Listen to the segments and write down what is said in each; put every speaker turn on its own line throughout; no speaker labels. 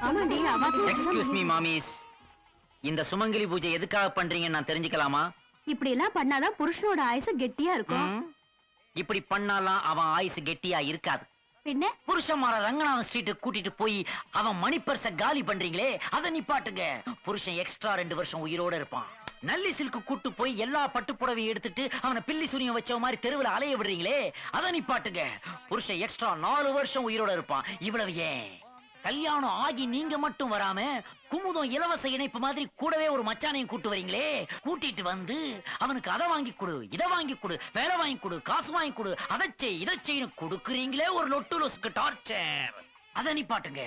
ஆமாண்டி அவாதி.
Excuse me மாமிஸ், இந்த சுமங்கலி பூஜை எதுக்காக பண்றீங்கன்னு நான் தெரிஞ்சுக்கலாமா?
இப்படி எல்லாம் பண்ணாதான் புருஷனோட ஆயுசு கெட்டியா இருக்கும்.
இப்படி பண்ணாலாம் அவன் ஆயுசு கெட்டியா இருக்காது.
பின்ன
புருஷன்மார ரங்கநாதன் ஸ்ட்ரீட் கூட்டிட்டு போய் அவன் மணி பர்ஸ காலி பண்றீங்களே அதை நிப்பாட்டுங்க. புருஷன் எக்ஸ்ட்ரா 2 வருஷம் உயிரோட இருப்பான். நல்லி சில்க்கு கூட்டு போய் எல்லா பட்டு புடவையும் எடுத்துட்டு அவனை பில்லி சுனியம் வச்ச மாதிரி தெருவில் அலைய விடுறீங்களே அதை நிப்பாட்டுங்க. புருஷன் எக்ஸ்ட்ரா 4 வருஷம் உயிரோட இருப்பான். இவ்வளவு ஏன்? கல்யாணம் ஆகி நீங்க மட்டும் வராம குமுதம் இலவச இணைப்பு மாதிரி கூடவே ஒரு மச்சானையும் கூட்டு வரீங்களே, கூட்டிட்டு வந்து அவனுக்கு அதை வாங்கி கொடு, இதை வாங்கி கொடு, வேலை வாங்கி கொடு, காசு வாங்கி கொடு, அதை செய் இதை செய்யணும் கொடுக்குறீங்களே ஒரு லொட்டு லொசுக்கு டார்ச்சர். அதை நிப்பாட்டுங்க.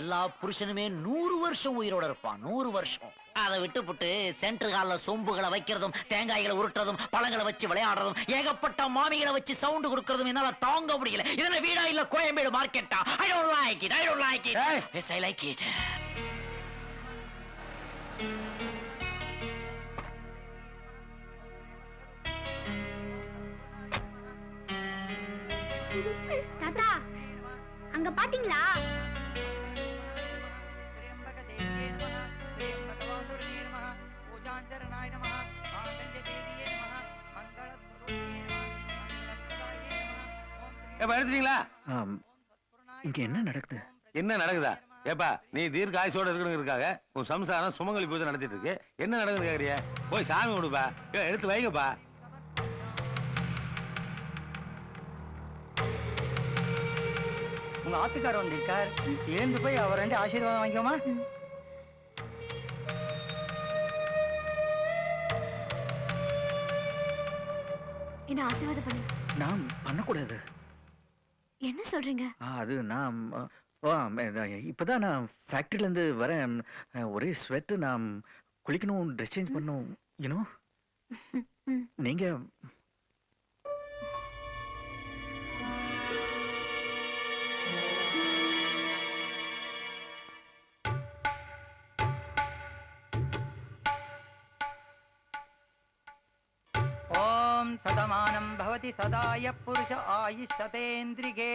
எல்லா புருஷனுமே 100 வருஷம் உயிரோட இருப்பான். 100 வருஷம். அதை விட்டுப்புட்டு சென்டர் ஹால்ல சொம்புகளை வைக்கிறதும் தேங்காய்களை உருட்டுறதும் பழங்களை வச்சு விளையாடுறதும் ஏகப்பட்ட மாமிகளை வச்சு சவுண்ட் கொடுக்கறதும் என்னால தாங்க முடியல. இதன வீடா இல்ல கோயம்பேடு மார்க்கெட்டா? I don't like it. I don't like it. Yes, I like it.
தாத்தா அங்க பாத்தீங்களா?
எடுத்துட்டீங்களா?
இங்க என்ன நடக்குது?
என்ன நடக்குதா? ஏப்பா நீ தீர்க்க ஆயுசோட இருக்கணுங்கிறதுக்காக உன் சம்சாரம் சுமங்கலி பூஜை நடத்திட்டு இருக்கு. என்ன நடக்குது கேக்குறிய? போய் சாமி கொடுப்பா, எடுத்து வைங்கப்பா.
உங்க ஆத்துக்காரர் வந்திருக்கார், எழுந்து போய் அவர் 2 ஆசீர்வாதம் வாங்கிக்கோமா.
என்ன ஆசீர்வாதம் பண்ணு.
நான் பண்ணக்கூடாது.
என்ன சொல்றீங்க?
அது நான் இப்பதான் நான் ஃபேக்டரியில இருந்து வரேன். ஒரே ஸ்வெட். நான் குளிக்கணும், ட்ரெஸ் சேஞ்ச் பண்ணணும். யூனோ நீங்க
சதமானம் பவதி சதாய புருஷ ஆயுஷதேந்திரிகே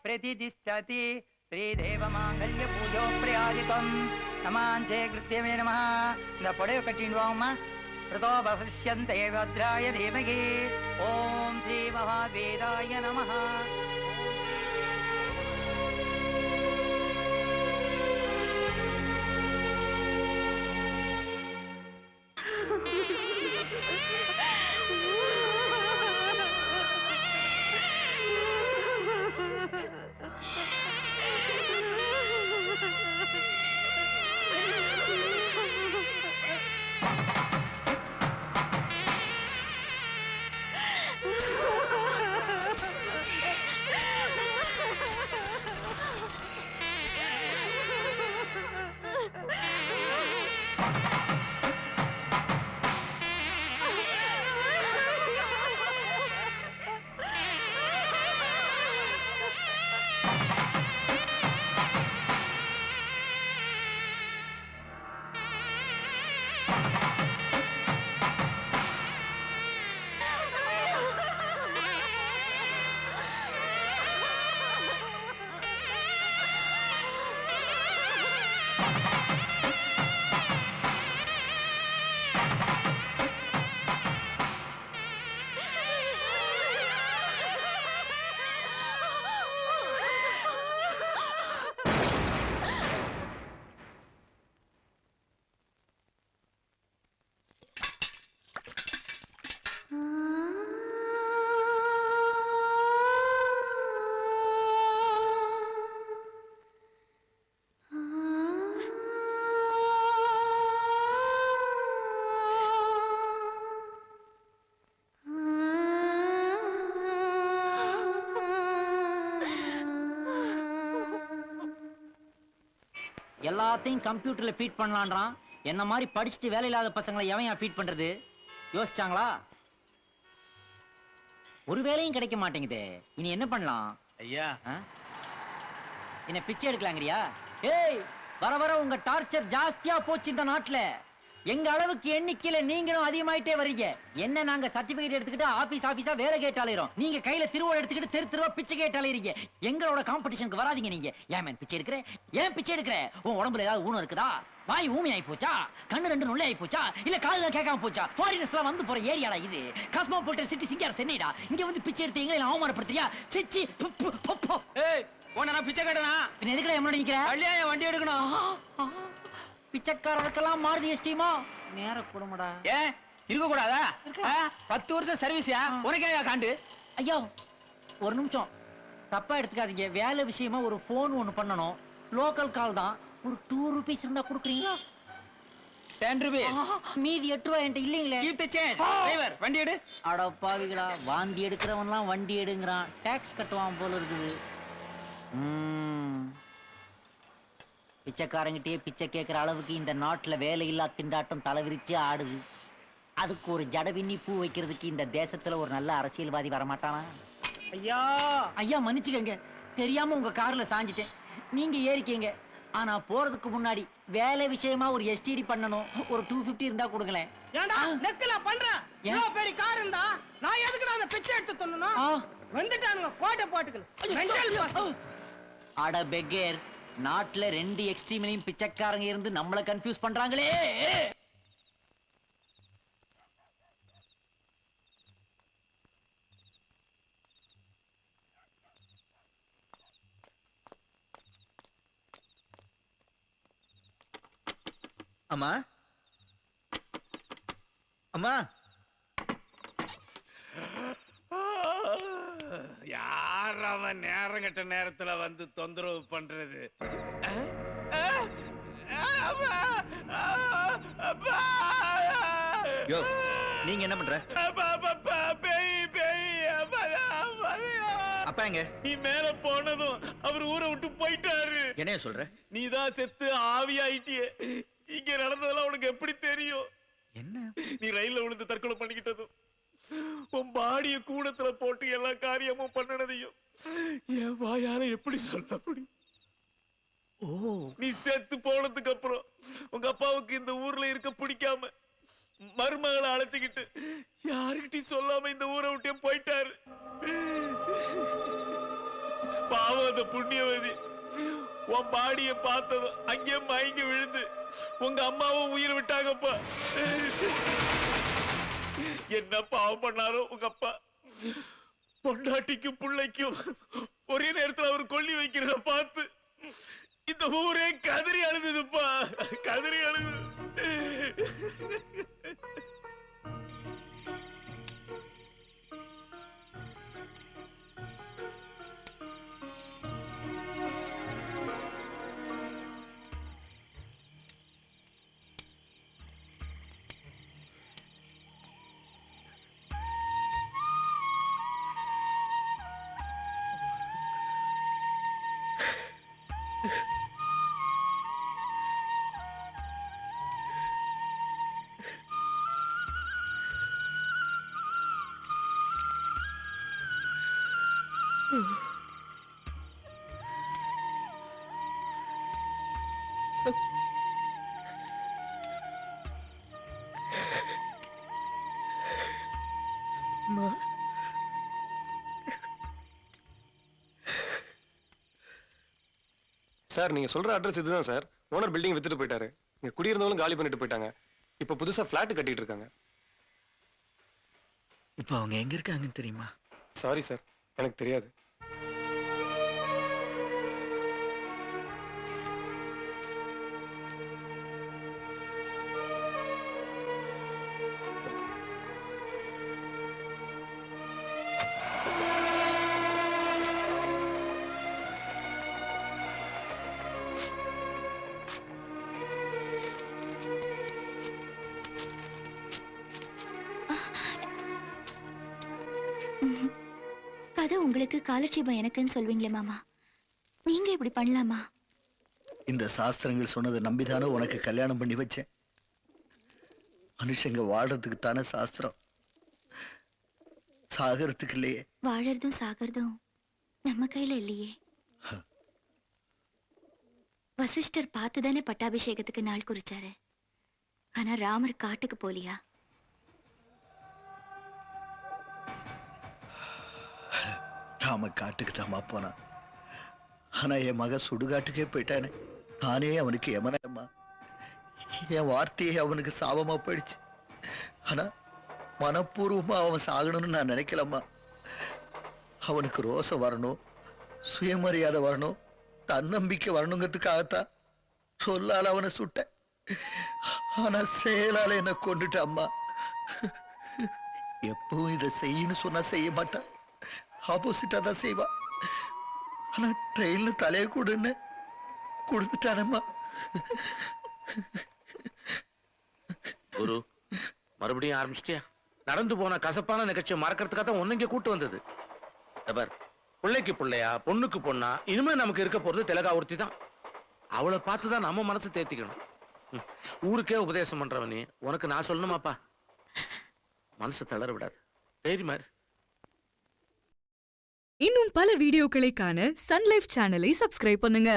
பிரதிதிஷ்டதி ஸ்ரீதேவ மாங்கல்ய பூஜோ பிரயாதிகம் நமாஞ்சே கிருத்தியமே நமஹ. இந்த புடவை கட்டிட்டு வாங்கம்மா. பிரதோ பவிஷ்யந்தே வஜ்ராய தீமகி. ஓம் ஸ்ரீ மகாவேதாய நமஹ.
எல்லாத்தையும் கம்ப்யூட்டர்ல ஃபீட் பண்ணலான்றான். என்ன மாதிரி படிச்சுட்டு வேலை இல்லாத பசங்களை எவன் ஃபீட் பண்றது? யோசிச்சாங்களா? ஒரு வேலையும் கிடைக்க மாட்டேங்குது. இனி என்ன பண்ணலாம்?
ஐயா
என்ன பிச்சை எடுக்கலாங்கறியா? ஏய், வர வர உங்க டார்ச்சர் ஜாஸ்தியா போச்சு இந்த நாட்டுல. எங்க அளவுக்கு எண்ணிக்கையில நீங்களும் அதிகமாயிட்டே வரீங்க. என்ன நாங்க சர்டிபிகேட் எடுத்துக்கிட்டு ஆபீஸா வேலை கேட்டாலேறோம், நீங்க கையில திருவோட எடுத்துக்கிட்டு தெருவா பிச்சை கேட்டாலேறீங்க. எங்களோட காம்படிஷனுக்கு வராதீங்க நீங்க. ஏன் பிச்சை எடுக்கிற? ஏன் பிச்சை எடுக்கிற? உன் உடம்புல ஏதாவது ஊனம் இருக்குதா? வாய் ஊமி ஆயி போச்சா? கண்ணு ரெண்டு நுள்ளை ஆயி போச்சா? இல்ல காதுல கேட்காம போச்சா? ஃபாரினர்ஸ் எல்லாம் வந்து போற ஏரியாடா இது. காஸ்மோபாலிட்டன் சிட்டி சிங்கார சென்னைடா. இங்க வந்து பிச்சை எடுத்து எங்களை அவமானப்படுத்துறியா? சிச்சி
ஏய் உன்னை நான் பிச்சை கேட்டனா?
பின்ன எதுக்குடா எம்மனோட நிக்கிற?
கல்யாணம் வண்டி எடுக்கணும்.
பிச்சைக்காரருக்கெல்லாம் மாறுதி எஸ்டிமா நேர குடும்படா.
ஏன் இருக்க கூடாதா? 10 வருஷம் சர்வீஸா உனக்கே காண்டு.
ஐயா ஒரு நிமிஷம் தப்பா எடுத்துக்காதீங்க. வேலை விஷயமா ஒரு போன் ஒண்ணு பண்ணணும். லோக்கல் கால் தான். ஒரு 2 rupees இருந்தா கொடுக்குறீங்களா?
10 rupees.
மீதி 8 ரூபாய் என்கிட்ட இல்லைங்களே.
Keep the change. டிரைவர் வண்டி எடு.
அட பாவிகளா, வாந்தி எடுக்கிறவன்லாம் வண்டி எடுங்கிறான். டாக்ஸ் கட்டுவான் போல இருக்குது. பிச்சைக்காரங்கிட்டே பிச்சை கேட்கிற அளவுக்கு இந்த நாட்டுல வேலையில்லா திண்டாட்டம் தலைவிரிச்சு ஆடுது. அதுக்கு ஒரு ஜடவின்னி பூ வைக்கிறதுக்கு இந்த தேசத்துல ஒரு நல்ல அரசியல்வாதி வரமாட்டானா?
ஐயா
ஐயா மன்னிச்சுக்கங்க, தெரியாம உங்க கார்ல சாஞ்சிட்டேன். நீங்க ஏறிக்கீங்க. ஆனா போறதுக்கு முன்னாடி வேலை விஷயமா ஒரு எஸ்டிடி பண்ணணும். ஒரு 250 இருந்தா கொடுங்களேன்.
ஏண்டா நெக்கல பண்ற? இவ்ளோ பெரிய கார் இருந்தா நான் எதுக்குடா அந்த பிச்சை எடுத்து சொல்லணும்? வந்துட்டானுங்க கோட்டை போட்டுக்கல.
அட பெக்கர், நாட்டுல 2 எக்ஸ்ட்ரீம்லயும் பிச்சைக்காரங்க இருந்து நம்மள கன்ஃபியூஸ் பண்றாங்களே.
அம்மா அம்மா,
யார் அவன் நேரம் கட்ட நேரத்துல வந்து தொந்தரவு பண்றது?
யோ நீங்க என்ன பண்ற? அப்பா எங்க?
நீ மேல போனதும் அவர் ஊரை விட்டு போயிட்டாரு.
என்னைய சொல்ற?
நீதான் செத்து ஆவியாயிட்டியே. இங்க நடந்ததெல்லாம் உனக்கு எப்படி தெரியும்?
என்ன?
நீ ரயில்ல விழுந்து தற்கொலை பண்ணிக்கிட்டதும், உன் பாடிய கூடத்துல போட்டு எல்லா காரியமும் பண்ணனதையும் என் வாயால எப்படி சொல்ல முடியும்?
ஓ,
நீ செத்து போனதுக்கு அப்புறம் உங்க அப்பாவுக்கு இந்த ஊர்ல இருக்க பிடிக்காம மருமகளை அழைச்சுக்கிட்டு யாருக்கிட்டையும் சொல்லாம இந்த ஊரை விட்டே போயிட்டாரு. பாவம் அந்த புண்ணியவதி உன் பாடிய பார்த்ததும் அங்கே மயங்கி விழுந்து உங்க அம்மாவும் உயிர் விட்டாங்கப்பா. என்ன பாவம் பண்ணாரோ உங்க அப்பா. பொண்டாட்டிக்கும் பிள்ளைக்கும் ஒரே நேரத்தில் அவர் கொல்லி வைக்கிறத பார்த்து இந்த ஊரே கதறி அழுதுப்பா, கதறி அழுது.
சார் நீங்க சொல்ற அட்ரஸ் இதுதான் சார். ஓனர் பில்டிங் வித்துட்டு போயிட்டாரு. இங்க குடியிருந்தவங்களும் காலி பண்ணிட்டு போயிட்டாங்க. இப்ப புதுசா பிளாட் கட்டிட்டு இருக்காங்க.
இப்போ அவங்க எங்க இருக்காங்கன்னு தெரியுமா?
சாரி சார், எனக்கு தெரியாது.
கதை உங்களுக்கு, காலட்சேபம் எனக்குன்னு சொல்வீங்களே மாமா. நீங்க இப்படி பண்ணலாமா?
இந்த சாஸ்திரங்கள் சொன்னதை நம்பிதானே உனக்கு கல்யாணம் பண்ணி வச்சேன். மனுஷங்க வாழ்றதுக்கு தானே சாஸ்திரம், சாகறதுக்கு இல்லையே.
வாழறதும் சாகறதும் நம்ம கையில இல்லையே. வசிஷ்டர் பார்த்துதானே பட்டாபிஷேகத்துக்கு நாள் குறிச்சாரு. ஆனா ராமர் காட்டுக்கு போலியா?
ராம காட்டுக்கு தாமா போனான். ஆனா என் மக சுடுகாட்டுக்கே போயிட்டானே. நானே அவனுக்கு எமனம்மா. என் வார்த்தையே அவனுக்கு சாபமா போயிடுச்சு. ஆனா மனப்பூர்வமா அவன் சாகணும்னு நான் நினைக்கலம்மா. அவனுக்கு ரோசம் வரணும், சுயமரியாதை வரணும், தன்னம்பிக்கை வரணுங்கிறதுக்காகத்தான் சொல்லால அவனை சுட்டேன். ஆனா செயலால என்ன கொண்டுட்ட அம்மா. எப்பவும் இதை செய்யன்னு சொன்னா செய்ய மாட்டான், ஆப்போசிட்டா தான் செய்வா. ஆனா ட்ரெயின்ல தலைய கூடுன்னு கொடுத்துட்டானம்மா.
குரு, மறுபடியும் ஆரம்பிச்சிட்டியா? நடந்து போன கசப்பான நிகழ்ச்சியை மறக்கிறதுக்காக தான் ஒன்னு இங்க கூட்டு வந்தது. தபர், பிள்ளைக்கு பிள்ளையா, பொண்ணுக்கு பொண்ணா, இனிமே நமக்கு இருக்க போறது திலகா ஒருத்தி தான். அவளை பார்த்துதான் நம்ம மனசு தேத்திக்கணும். ஊருக்கே உபதேசம் பண்றவனே, உனக்கு நான் சொல்லணுமாப்பா? மனசு தளர விடாது, தைரியமா இரு.
இன்னும் பல வீடியோக்களை காண சன் லைஃப் சேனலை சப்ஸ்கிரைப் பண்ணுங்க.